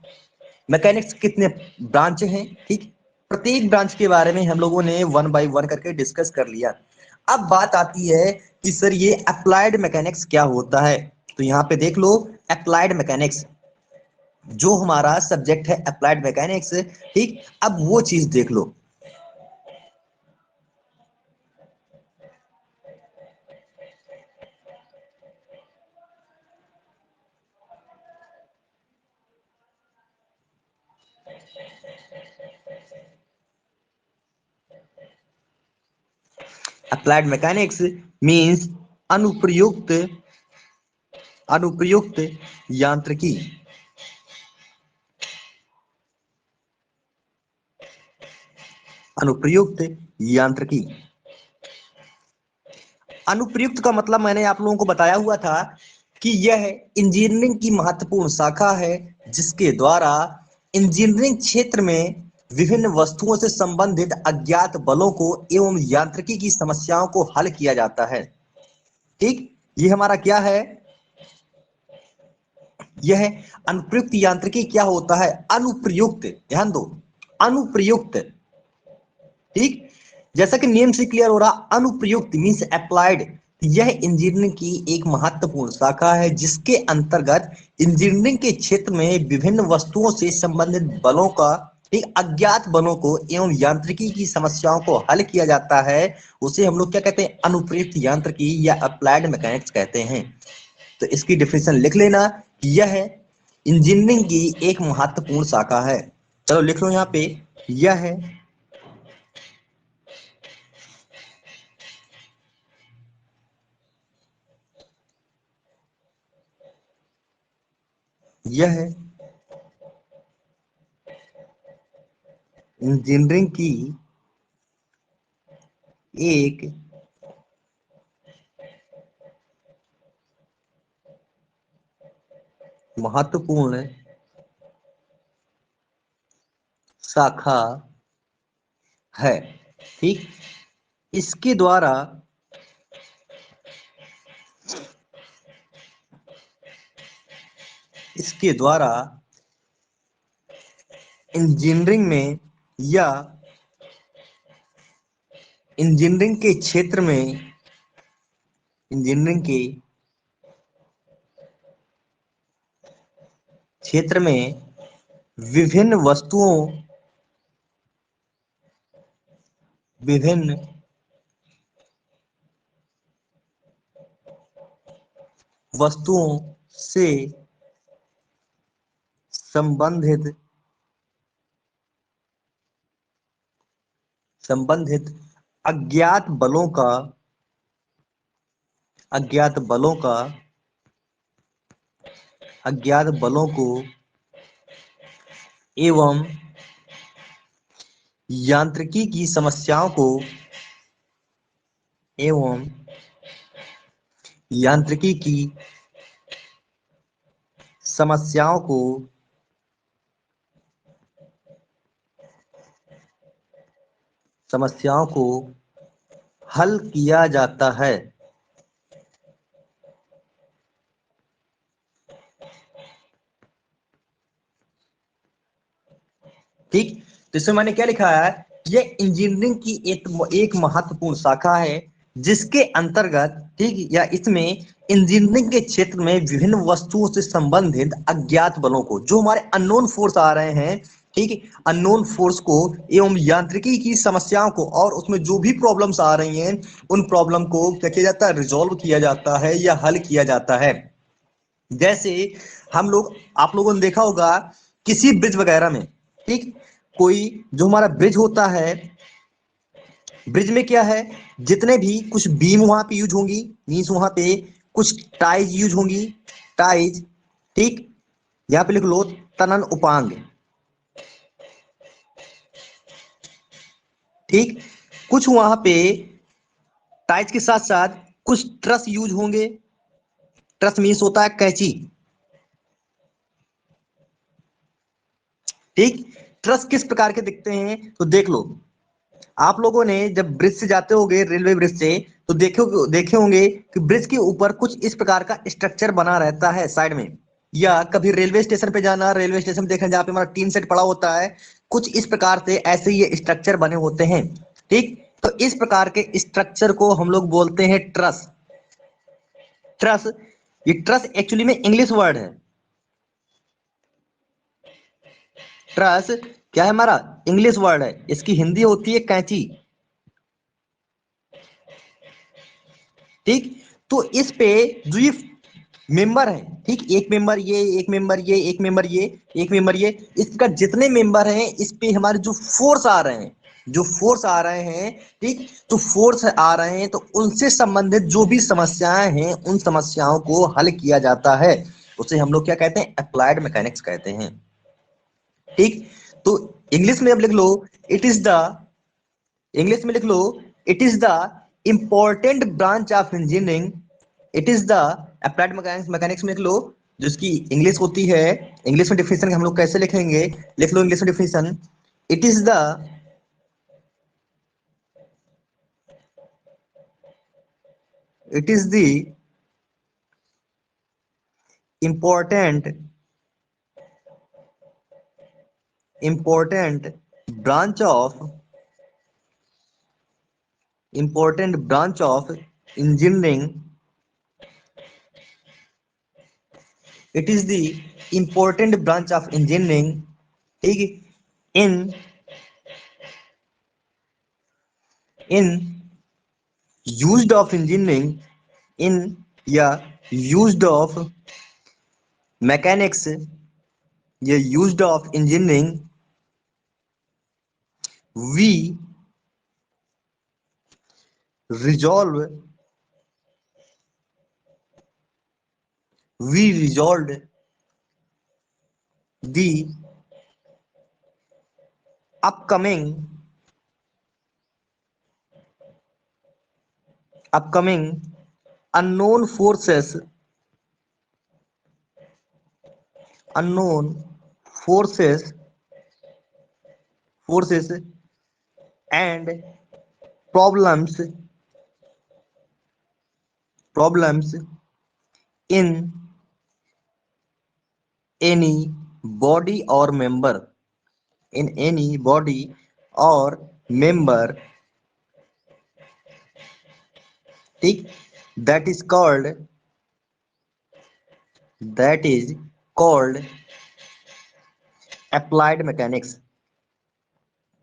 मैकेनिक्स कितने ब्रांच हैं, ठीक, प्रत्येक ब्रांच के बारे में हम लोगों ने वन बाय वन करके डिस्कस कर लिया। अब बात आती है कि सर ये अप्लाइड मैकेनिक्स क्या होता है। तो यहाँ पे देख लो, अप्लाइड मैकेनिक्स जो हमारा सब्जेक्ट है, अप्लाइड मैकेनिक्स, ठीक, अब वो चीज देख लो। अप्लाइड मैकेनिक्स मींस अनुप्रयुक्त अनुप्रयुक्त यांत्रिकी। अनुप्रयुक्त यांत्रिकी, अनुप्रयुक्त का मतलब मैंने आप लोगों को बताया हुआ था कि यह इंजीनियरिंग की महत्वपूर्ण शाखा है जिसके द्वारा इंजीनियरिंग क्षेत्र में विभिन्न वस्तुओं से संबंधित अज्ञात बलों को एवं यांत्रिकी की समस्याओं को हल किया जाता है। ठीक, ये हमारा क्या है? यह अनुप्रयुक्त यांत्रिकी क्या होता है? अनुप्रयुक्त, ध्यान दो, अनुप्रयुक्त, ठीक, जैसा कि नेम से क्लियर हो रहा, अनुप्रयुक्त मींस अप्लाइड। यह इंजीनियरिंग की एक महत्वपूर्ण शाखा है जिसके अंतर्गत इंजीनियरिंग के क्षेत्र में विभिन्न वस्तुओं से संबंधित बलों का, एक अज्ञात बलों को एवं यांत्रिकी की समस्याओं को हल किया जाता है। उसे हम लोग क्या कहते हैं? अनुप्रयुक्त यांत्रिकी या अप्लाइड मैकेनिक्स कहते हैं। तो इसकी डिफिनेशन लिख लेना, यह इंजीनियरिंग की एक महत्वपूर्ण शाखा है। चलो लिख लो यहाँ पे, यह यह इंजीनियरिंग की एक महत्वपूर्ण शाखा है। ठीक, इसके द्वारा इसके द्वारा इंजीनियरिंग में या इंजीनियरिंग के क्षेत्र में, इंजीनियरिंग के क्षेत्र में विभिन्न वस्तुओं से संबंधित अज्ञात बलों का अज्ञात बलों को एवं यांत्रिकी की समस्याओं को एवं यांत्रिकी की समस्याओं को हल किया जाता है। ठीक, तो इसमें मैंने क्या लिखा है? ये इंजीनियरिंग की एक महत्वपूर्ण शाखा है जिसके अंतर्गत, ठीक, या इसमें इंजीनियरिंग के क्षेत्र में विभिन्न वस्तुओं से संबंधित अज्ञात बलों को, जो हमारे अननोन फोर्स आ रहे हैं, ठीक, अननोन फोर्स को एवं यांत्रिकी की समस्याओं को, और उसमें जो भी प्रॉब्लम्स आ रही हैं उन प्रॉब्लम को क्या किया जाता है? रिजॉल्व किया जाता है या हल किया जाता है। जैसे आप लोगों ने देखा होगा किसी ब्रिज वगैरह में, ठीक, कोई जो हमारा ब्रिज होता है, ब्रिज में क्या है, जितने भी कुछ बीम वहां पे यूज होंगी, मीन्स वहां पे कुछ टाइज यूज होंगी, टाइज, ठीक। यहां पे लिख लो तनन उपांग, ठीक। कुछ वहां पे टाइज के साथ साथ कुछ ट्रस यूज होंगे। ट्रस मीन्स होता है कैंची, ठीक। ट्रस किस प्रकार के दिखते हैं तो देख लो, आप लोगों ने जब ब्रिज से जाते होंगे, रेलवे ब्रिज से, तो देखे होंगे कि ब्रिज के ऊपर कुछ इस प्रकार का स्ट्रक्चर बना रहता है साइड में। या कभी रेलवे स्टेशन पे जाना, रेलवे स्टेशन देखना जहाँ पे हमारा टीन सेट पड़ा होता है, कुछ इस प्रकार से ऐसे ये स्ट्रक्चर बने होते हैं, ठीक। तो इस प्रकार के स्ट्रक्चर को हम लोग बोलते हैं ट्रस। ट्रस, ये ट्रस एक्चुअली में इंग्लिश वर्ड है। ट्रस क्या है, हमारा इंग्लिश वर्ड है, इसकी हिंदी होती है कैंची, ठीक। तो इस पे जो ये मेंबर है, ठीक, एक मेंबर ये, एक मेंबर ये, एक मेंबर ये, एक मेंबर ये, इसका जितने मेंबर हैं इस पे हमारे जो फोर्स आ रहे हैं, जो फोर्स आ रहे हैं, ठीक, तो फोर्स आ रहे हैं तो उनसे संबंधित जो भी समस्याएं हैं उन समस्याओं को हल किया जाता है, उसे हम लोग क्या कहते हैं, अप्लाइड मैकेनिक्स कहते हैं, ठीक। तो इंग्लिश में अब लिख लो, इट इज द, इंग्लिश में लिख लो, it is the important branch of engineering, it is the applied mechanics, mechanics में लिख लो, जिसकी इंग्लिश होती है, इंग्लिश में डिफिनेशन हम लोग कैसे लिखेंगे, लिख लो इंग्लिश में definition, it is the, it is the important, important branch of, important branch of engineering, it is the important branch of engineering, ठीक, इन, इन used of engineering, in या used of mechanics या used of engineering, we resolve, we resolved the upcoming, upcoming unknown forces, unknown forces, forces and problems, problems in any body or member, in any body or member, ठीक, that is called, that is called applied mechanics,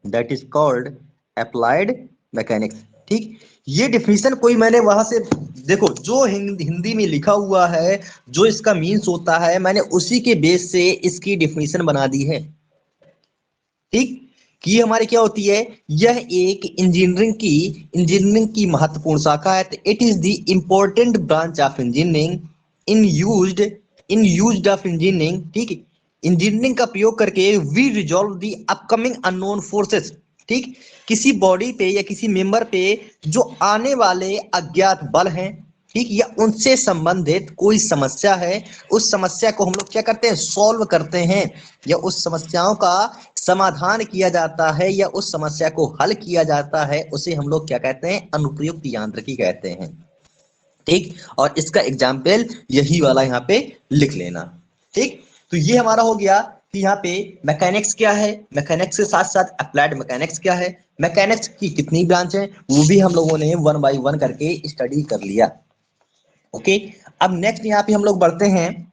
that is called applied mechanics, ठीक। ये definition कोई मैंने वहां से, देखो जो हिंदी में लिखा हुआ है, जो इसका मीन्स होता है, मैंने उसी के बेस से इसकी डिफिनीशन बना दी है, ठीक। कि ये हमारी क्या होती है, यह एक इंजीनियरिंग की महत्वपूर्ण शाखा है, it is the important branch of engineering, in used of engineering, ठीक। इंजीनियरिंग का प्रयोग करके we resolve the upcoming unknown forces, ठीक। किसी बॉडी पे या किसी मेंबर पे जो आने वाले अज्ञात बल हैं, ठीक, या उनसे संबंधित कोई समस्या है, उस समस्या को हम लोग क्या करते हैं, सॉल्व करते हैं, या उस समस्याओं का समाधान किया जाता है, या उस समस्या को हल किया जाता है, उसे हम लोग क्या कहते हैं, अनुप्रयुक्त यांत्रिकी कहते हैं, ठीक। और इसका एग्जाम्पल यही वाला यहाँ पे लिख लेना, ठीक। तो ये हमारा हो गया कि यहाँ पे मैकेनिक्स क्या है, मैकेनिक्स के साथ साथ अप्लाइड मैकेनिक्स क्या है, मैकेनिक्स की कितनी ब्रांच है, वो भी हम लोगों ने 1 बाय 1 करके स्टडी कर लिया, ओके। अब नेक्स्ट यहाँ पे हम लोग बढ़ते हैं,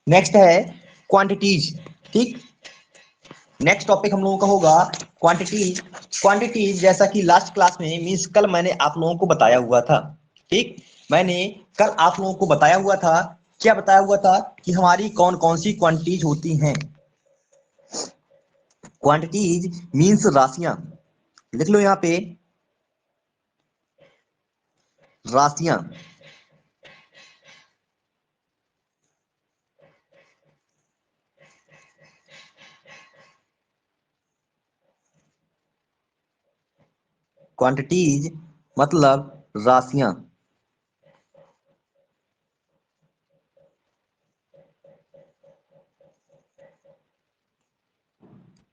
नेक्स्ट है क्वांटिटीज, ठीक। नेक्स्ट टॉपिक हम लोगों का होगा क्वांटिटीज। क्वांटिटीज जैसा कि लास्ट क्लास में, मींस कल मैंने आप लोगों को बताया हुआ था, ठीक। मैंने कल आप लोगों को बताया हुआ था, क्या बताया हुआ था, कि हमारी कौन कौन सी क्वांटिटीज होती हैं। क्वांटिटीज मींस राशियां, लिख लो यहाँ पे राशियां। क्वांटिटीज मतलब राशियां।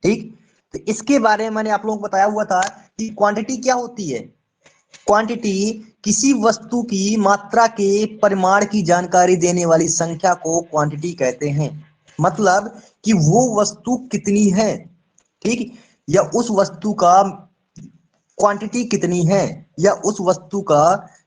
ठीक, तो इसके बारे में मैंने आप लोगों को बताया हुआ था कि क्वांटिटी क्या होती है। क्वांटिटी किसी वस्तु की मात्रा के परिमाण की जानकारी देने वाली संख्या को क्वांटिटी कहते हैं। मतलब कि वो वस्तु कितनी है, ठीक, या उस वस्तु का क्वांटिटी कितनी है, या उस वस्तु का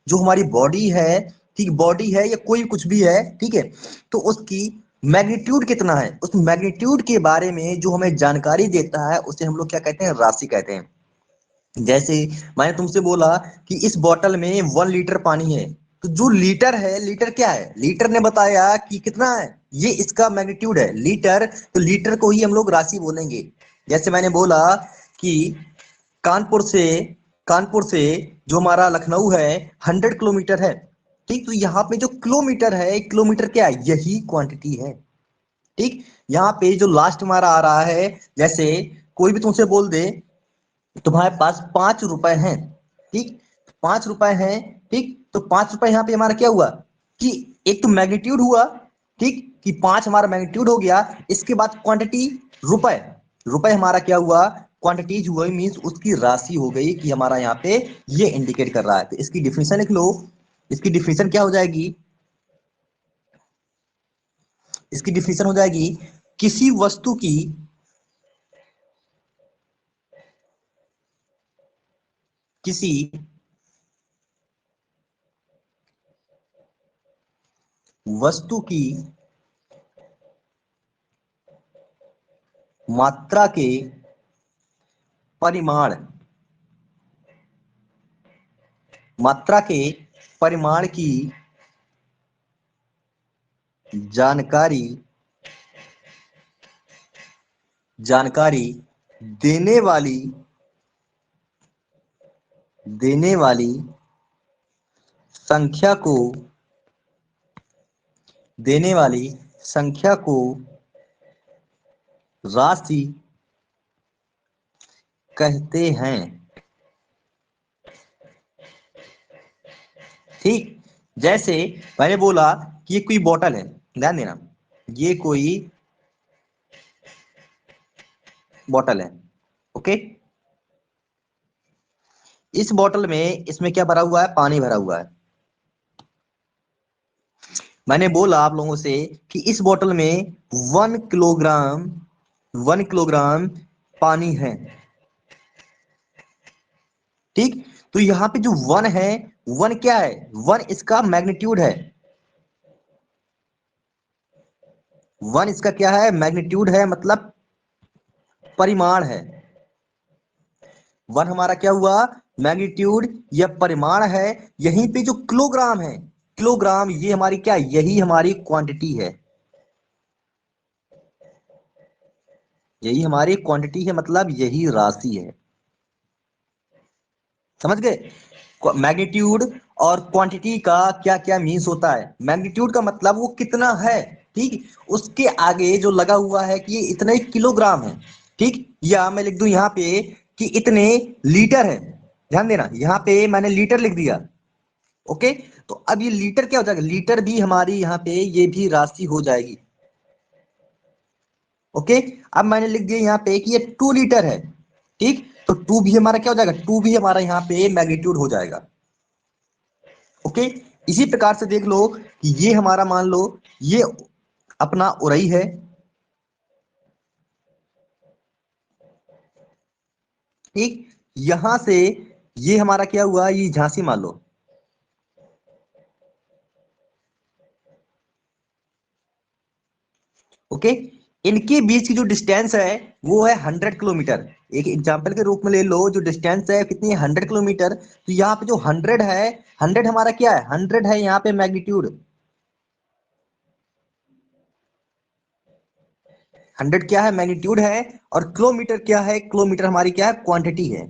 जो हमारी बॉडी है, ठीक, बॉडी है या कोई कुछ भी है, ठीक है, तो उसकी मैग्नीट्यूड कितना है, उस मैग्नीट्यूड के बारे में जो हमें जानकारी देता है उसे हम लोग क्या कहते हैं, राशि कहते हैं। जैसे मैंने तुमसे बोला कि इस बोतल में 1 लीटर पानी है, तो जो लीटर है, लीटर क्या है, लीटर ने बताया कि कितना है, ये इसका मैग्नीट्यूड है लीटर, तो लीटर को ही हम लोग राशि बोलेंगे। जैसे मैंने बोला कि कानपुर से कानपुर से जो हमारा लखनऊ है 100 किलोमीटर है, ठीक, तो यहाँ पे जो किलोमीटर है, किलोमीटर क्या है, यही क्वांटिटी है। ठीक, यहाँ पे जो लास्ट हमारा आ रहा है, जैसे कोई भी तुमसे बोल दे तुम्हारे पास 5 रुपए हैं, ठीक, 5 रुपए हैं, ठीक, तो 5 रुपए यहाँ पे हमारा क्या हुआ कि एक तो मैग्नीट्यूड हुआ, ठीक, कि 5 हमारा मैग्नीट्यूड हो गया। इसके बाद क्वांटिटी रुपए, रुपए हमारा क्या हुआ, क्वांटिटीज हुआ, मीन्स उसकी राशि हो गई कि हमारा यहाँ पे ये इंडिकेट कर रहा है। तो इसकी डिफिनेशन लिख लो। इसकी डिफिनेशन क्या हो जाएगी, इसकी डिफिनेशन हो जाएगी किसी वस्तु की, किसी वस्तु की मात्रा के परिमाण, मात्रा के परिमाण की जानकारी, जानकारी देने वाली, देने वाली संख्या को, देने वाली संख्या को राशि कहते हैं। ठीक, जैसे मैंने बोला कि ये कोई बोतल है, ध्यान देना, ये कोई बोतल है, ओके, इस बोतल में, इसमें क्या भरा हुआ है, पानी भरा हुआ है। मैंने बोला आप लोगों से कि इस बोतल में 1 किलोग्राम, 1 किलोग्राम पानी है। ठीक, तो यहाँ पे जो 1 है, 1 क्या है, 1 इसका मैग्नीट्यूड है, 1 इसका क्या है, मैग्नीट्यूड है, मतलब परिमाण है। 1 हमारा क्या हुआ, मैग्नीट्यूड या परिमाण है। यहीं पे जो किलोग्राम है, किलोग्राम, ये हमारी क्या, यही हमारी क्वांटिटी है, यही हमारी क्वांटिटी है, मतलब यही राशि है। समझ गए, मैग्नीट्यूड और क्वांटिटी का क्या क्या मीन्स होता है। मैग्नीट्यूड का मतलब वो कितना है, ठीक, उसके आगे जो लगा हुआ है कि ये इतने किलोग्राम है, ठीक, या मैं लिख दूं यहाँ पे कि इतने लीटर है। ध्यान देना, यहाँ पे मैंने लीटर लिख दिया, ओके, तो अब ये लीटर क्या हो जाएगा, लीटर भी हमारी यहाँ पे ये भी राशि हो जाएगी। ओके, अब मैंने लिख दिया यहाँ पे कि ये 2 लीटर है, ठीक, तो 2 भी हमारा क्या हो जाएगा, 2 भी हमारा यहाँ पे मैग्नीट्यूड हो जाएगा। ओके, इसी प्रकार से देख लो कि ये हमारा, मान लो ये अपना उरई है, ठीक, यहां से ये हमारा क्या हुआ, ये झांसी मान लो, ओके, इनके बीच की जो डिस्टेंस है वो है 100 किलोमीटर। एक एग्जांपल के रूप में ले लो, जो डिस्टेंस है कितनी है, 100 किलोमीटर, तो यहाँ पे जो 100 है, 100 हमारा क्या है, 100 है यहाँ पे मैग्नीट्यूड, 100 क्या है, मैग्नीट्यूड है, और किलोमीटर क्या है, किलोमीटर हमारी क्या है, क्वांटिटी है।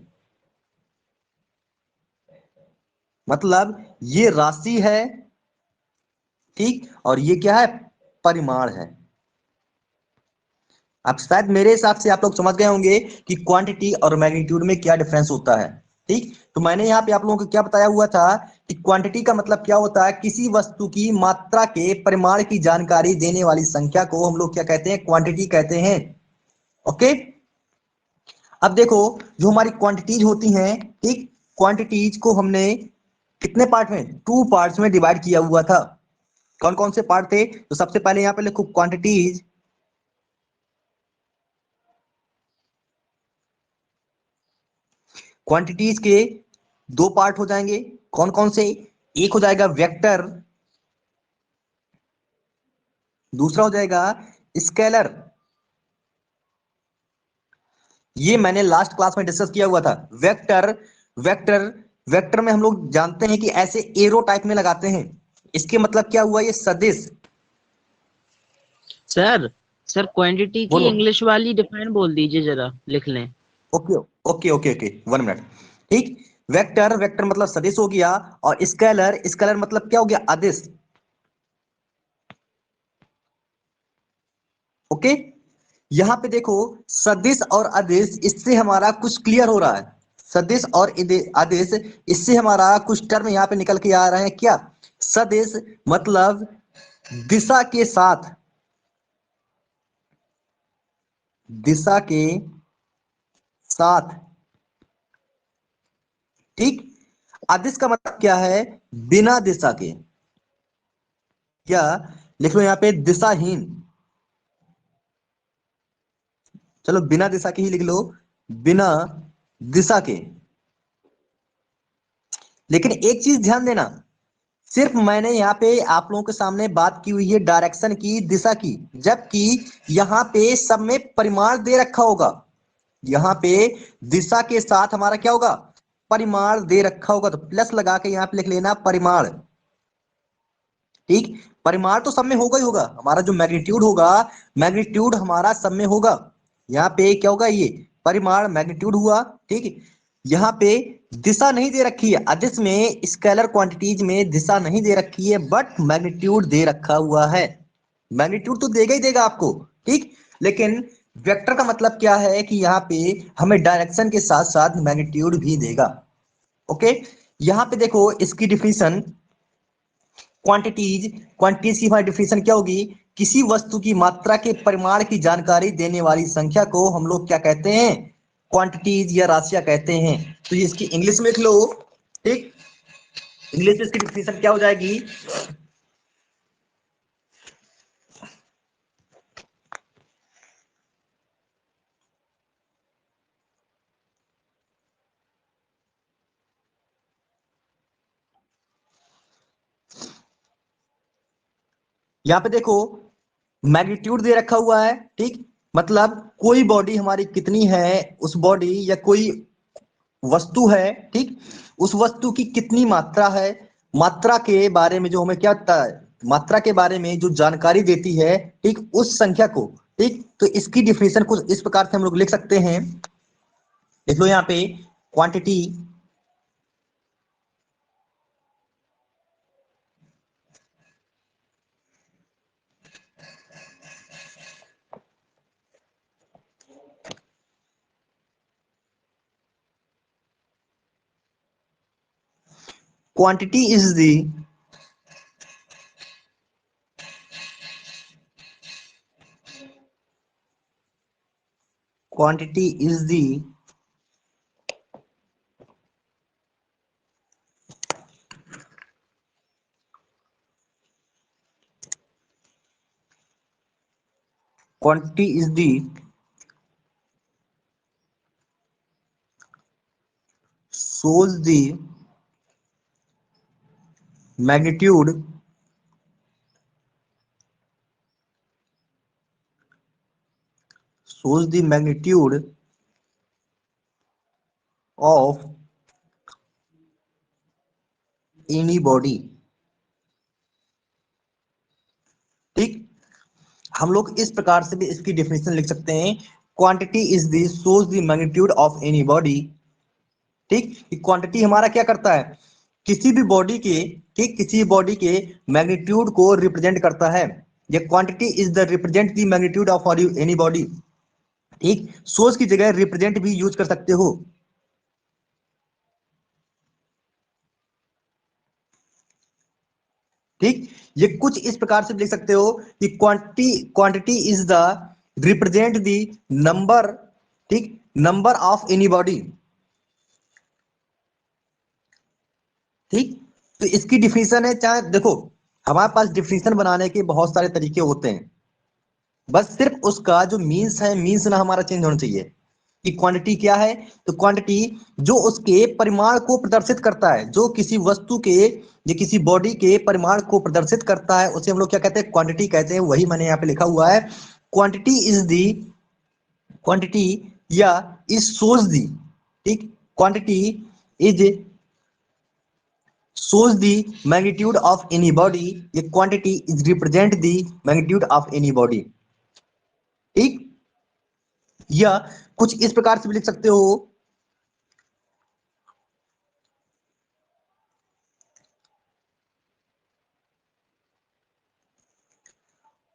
मतलब ये राशि है, ठीक, और ये क्या है, परिमाण है। अब शायद मेरे हिसाब से आप लोग समझ गए होंगे कि क्वांटिटी और मैग्नीट्यूड में क्या डिफरेंस होता है। ठीक, तो मैंने यहाँ पे आप लोगों को क्या बताया हुआ था कि क्वांटिटी का मतलब क्या होता है, किसी वस्तु की मात्रा के परिमाण की जानकारी देने वाली संख्या को हम लोग क्या कहते हैं, क्वांटिटी कहते हैं। ओके, अब देखो, जो हमारी क्वांटिटीज होती हैं, ठीक, क्वांटिटीज को हमने कितने पार्ट में, टू पार्ट्स में डिवाइड किया हुआ था। कौन कौन से पार्ट थे, तो सबसे पहले यहाँ पे लिखो क्वांटिटीज। क्वांटिटीज के दो पार्ट हो जाएंगे, कौन कौन से, एक हो जाएगा वेक्टर, दूसरा हो जाएगा स्केलर। ये मैंने लास्ट क्लास में डिस्कस किया हुआ था। वेक्टर, वेक्टर, वेक्टर में हम लोग जानते हैं कि ऐसे एरो टाइप में लगाते हैं। इसके मतलब क्या हुआ, ये सदिश। सर सर क्वांटिटी की बोलो। इंग्लिश वाली डिफाइन बोल दीजिए, जरा लिख लें। Okay okay okay okay, 1 minute. ठीक, वेक्टर, वेक्टर मतलब सदिश हो गया, और स्केलर, स्केलर मतलब क्या हो गया, अदिश। ओके, यहां पे देखो, सदिश और अदिश, इससे हमारा कुछ क्लियर हो रहा है। सदिश और अदिश, इससे हमारा कुछ टर्म यहां पे निकल के आ रहे हैं। क्या, सदिश मतलब दिशा के साथ, दिशा के साथ, ठीक। अदिश का मतलब क्या है, बिना दिशा के, क्या, लिख लो यहां पे दिशाहीन। चलो बिना दिशा के ही लिख लो, बिना दिशा के। लेकिन एक चीज ध्यान देना, सिर्फ मैंने यहाँ पे आप लोगों के सामने बात की हुई है डायरेक्शन की, दिशा की, जबकि यहाँ पे सब में परिमाण दे रखा होगा। यहाँ पे दिशा के साथ हमारा क्या होगा, परिमाण दे रखा होगा, तो प्लस लगा के यहाँ पे लिख लेना परिमाण। ठीक, परिमाण तो सब में होगा ही होगा, हमारा जो मैग्नीट्यूड होगा, मैग्नीट्यूड हमारा सब में होगा। यहाँ पे क्या होगा, ये परिमाण मैग्नीट्यूड हुआ। ठीक, यहाँ पे दिशा नहीं दे रखी है, अदिश में, स्केलर क्वांटिटीज में दिशा नहीं दे रखी है, बट मैग्नीट्यूड दे रखा हुआ है। मैग्नीट्यूड तो देगा ही देगा आपको, ठीक, लेकिन वेक्टर का मतलब क्या है कि यहाँ पे हमें डायरेक्शन के साथ साथ मैग्नीट्यूड भी देगा। ओके, यहाँ पे देखो इसकी डिफिनीशन, क्वांटिटीज, क्वांटिटीज की हमारी डिफिनीशन क्या होगी, किसी वस्तु की मात्रा के परिमाण की जानकारी देने वाली संख्या को हम लोग क्या कहते हैं, क्वांटिटीज या राशियां कहते हैं। तो ये इसकी इंग्लिश में लिख लो। ठीक, इंग्लिश में इसकी डिफिनीशन क्या हो जाएगी, यहाँ पे देखो मैग्नीट्यूड दे रखा हुआ है। ठीक, मतलब कोई बॉडी हमारी कितनी है, उस बॉडी या कोई वस्तु है, ठीक, उस वस्तु की कितनी मात्रा है, मात्रा के बारे में जो हमें क्या होता है, मात्रा के बारे में जो जानकारी देती है, ठीक, उस संख्या को। ठीक, तो इसकी डिफिनेशन कुछ इस प्रकार से हम लोग लिख सकते हैं, देख लो यहाँ पे, quantity, quantity is the, quantity is the quantity is the shows the magnitude shows the magnitude of any body। ठीक, हम लोग इस प्रकार से भी इसकी डेफिनेशन लिख सकते हैं, quantity is the shows the magnitude of any body. ठीक, क्वांटिटी हमारा क्या करता है, किसी भी बॉडी के, ठीक, किसी बॉडी के मैग्नीट्यूड को रिप्रेजेंट करता है। ये quantity is the represent the magnitude of any body. ठीक, सोर्स की जगह रिप्रेजेंट भी यूज कर सकते हो। ठीक, ये कुछ इस प्रकार से लिख सकते हो कि quantity is the represent the number, ठीक, नंबर ऑफ एनी बॉडी। ठीक, तो इसकी डिफिनीशन है, चाहे देखो हमारे पास डिफिनीशन बनाने के बहुत सारे तरीके होते हैं, बस सिर्फ उसका जो मीन्स है, मीन्स ना हमारा चेंज होना चाहिए कि क्वांटिटी क्या है। तो क्वांटिटी जो उसके परिमाण को प्रदर्शित करता है, जो किसी वस्तु के या किसी बॉडी के परिमाण को प्रदर्शित करता है, उसे हम लोग क्या कहते हैं, क्वांटिटी कहते हैं। वही मैंने यहाँ पे लिखा हुआ है, क्वांटिटी इज दी, क्वांटिटी या इज शोज दी, ठीक, quantity is shows the magnitude of any body। ये quantity is represent the magnitude of any body। ठीक, या कुछ इस प्रकार से भी लिख सकते हो,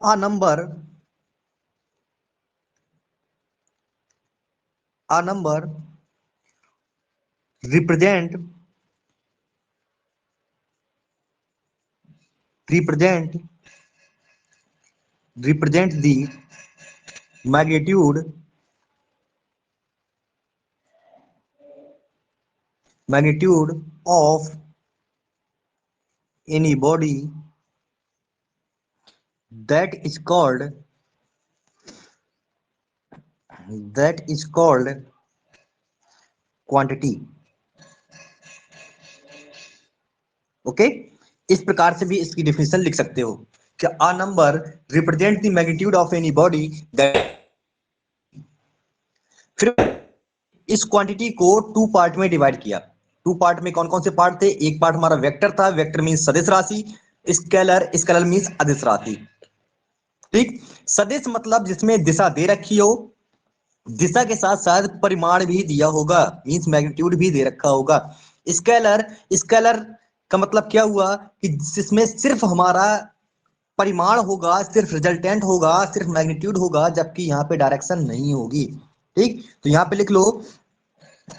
a number represent the magnitude of any body, that is called quantity। Okay, इस प्रकार से भी इसकी डिफिनेशन लिख सकते हो कि a number represent the magnitude of any body that। फिर इस क्वांटिटी को टू पार्ट में डिवाइड किया। टू पार्ट में कौन कौन से पार्ट थे, एक पार्ट हमारा वेक्टर था, वेक्टर मींस सदिश राशि, स्केलर मींस अदिश राशि। ठीक, सदिश मतलब जिसमें दिशा दे रखी हो, दिशा के साथ साथ परिमाण भी दिया होगा, मींस मैग्नीट्यूड भी दे रखा होगा। स्केलर, स्केलर का मतलब क्या हुआ कि जिसमें सिर्फ हमारा परिमाण होगा, सिर्फ रिजल्टेंट होगा, सिर्फ मैग्नीट्यूड होगा, जबकि यहाँ पे डायरेक्शन नहीं होगी। ठीक, तो यहाँ पे लिख लो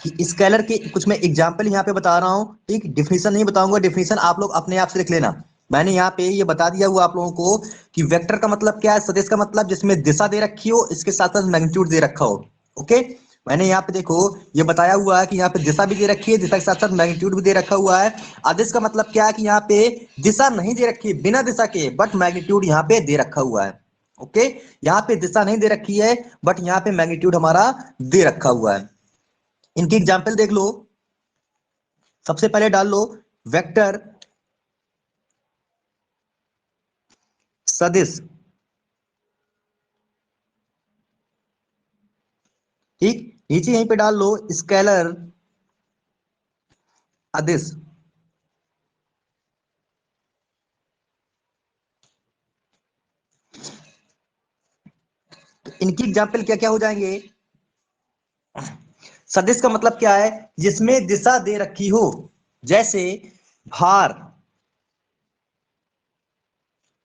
कि स्केलर के कुछ मैं एग्जांपल यहाँ पे बता रहा हूँ। ठीक, डिफिनीशन नहीं बताऊंगा, डिफिनीशन आप लोग अपने आप से लिख लेना। मैंने यहाँ पे ये बता दिया हुआ आप लोगों को कि वेक्टर का मतलब क्या है, सदिश का मतलब जिसमें दिशा दे रखी हो, इसके साथ साथ मैग्नीट्यूड दे रखा हो। ओके, मैंने यहाँ पे देखो ये बताया हुआ है कि यहाँ पे दिशा भी दे रखी है, दिशा के साथ साथ मैग्नीट्यूड भी दे रखा हुआ है। आदेश का मतलब क्या है कि यहाँ पे दिशा नहीं दे रखी है, बिना दिशा के, बट मैग्नीट्यूड यहाँ पे दे रखा हुआ है। ओके, यहाँ पे दिशा नहीं दे रखी है, बट यहाँ पे मैग्नीट्यूड हमारा दे रखा हुआ है। इनकी एग्जाम्पल देख लो, सबसे पहले डाल लो वेक्टर सदिश। ठीक, नीचे यहीं पे डाल लो स्केलर अदिश। तो इनकी एग्जाम्पल क्या क्या हो जाएंगे, सदिश का मतलब क्या है, जिसमें दिशा दे रखी हो, जैसे भार,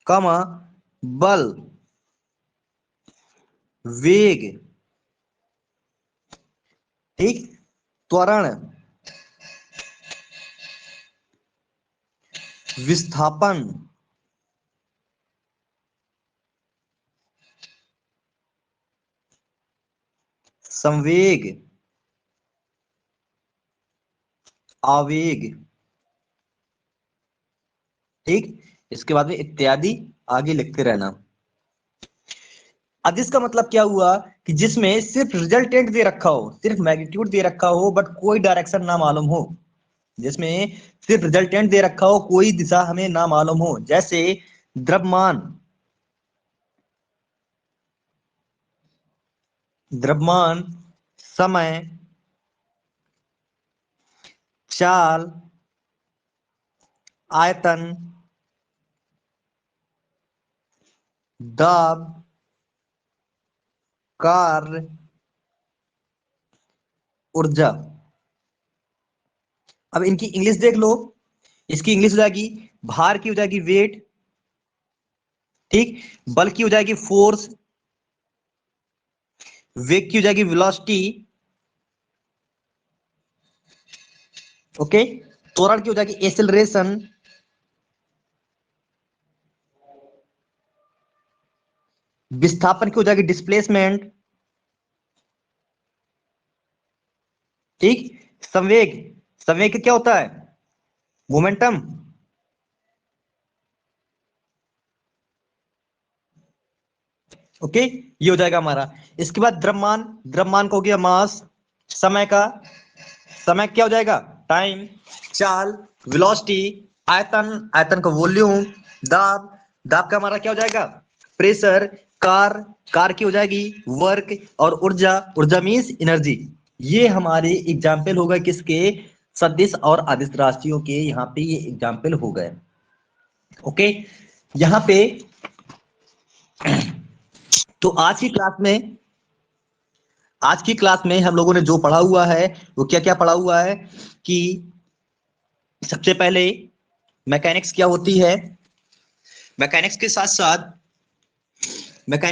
कमा, बल, वेग, ठीक, त्वरण, विस्थापन, संवेग, आवेग। ठीक, इसके बाद में इत्यादि आगे लिखते रहना। अदिश का मतलब क्या हुआ कि जिसमें सिर्फ रिजल्टेंट दे रखा हो, सिर्फ मैग्नीट्यूड दे रखा हो, बट कोई डायरेक्शन ना मालूम हो, जिसमें सिर्फ रिजल्टेंट दे रखा हो, कोई दिशा हमें ना मालूम हो, जैसे द्रव्यमान, द्रव्यमान, समय, चाल, आयतन, दाब, कार्य, ऊर्जा। अब इनकी इंग्लिश देख लो, इसकी इंग्लिश हो जाएगी, भार की हो जाएगी वेट, ठीक, बल की हो जाएगी फोर्स, वेग की हो जाएगी वेलोसिटी, ओके, त्वरण की हो जाएगी एक्सेलरेशन, विस्थापन की हो जाएगी डिस्प्लेसमेंट, ठीक, संवेग, संवेग क्या होता है, मोमेंटम, ओके, ये हो जाएगा हमारा। इसके बाद द्रव्यमान, द्रव्यमान को हो गया मास, समय का, समय क्या हो जाएगा, टाइम, चाल, वेलोसिटी, आयतन, आयतन का वॉल्यूम, दाब, दाब का हमारा क्या हो जाएगा, प्रेशर, कार, कार की हो जाएगी वर्क, और ऊर्जा, ऊर्जा मीन्स एनर्जी। ये हमारे एग्जाम्पल हो गए किसके, सदिश और अदिश राशियों के, यहाँ पे ये एग्जाम्पल हो गए। ओके, यहाँ पे तो आज की क्लास में हम लोगों ने जो पढ़ा हुआ है वो क्या क्या पढ़ा हुआ है कि सबसे पहले मैकेनिक्स क्या होती है, मैकेनिक्स के साथ साथ मैकेनिक्स